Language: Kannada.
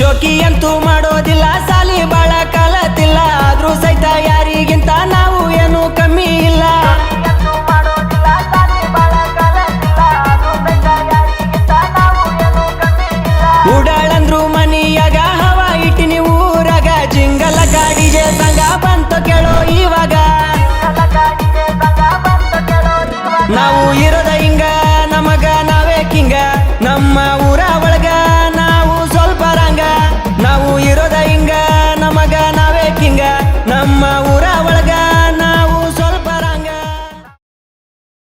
ಶೋಕಿ ಅಂತೂ ಮಾಡೋದಿಲ್ಲ ಸಾಲಿ ಬಾಳ ಕಲತಿಲ್ಲ ಆದ್ರೂ ಸಹಿತ ಯಾರಿಗಿಂತ ನಾವು ಏನು ಕಮ್ಮಿ ಇಲ್ಲ ಉಡಾಳಂದ್ರು ಮನಿಯಾಗ ಹವಾ ಇಟ್ಟಿನಿ ಊರಾಗ ಜಿಂಗಲ ಗಾಡಿಗೆ ಸಂಗ ಬಂತು ಕೇಳೋ ಇವಾಗ ನಾವು ಇರೋ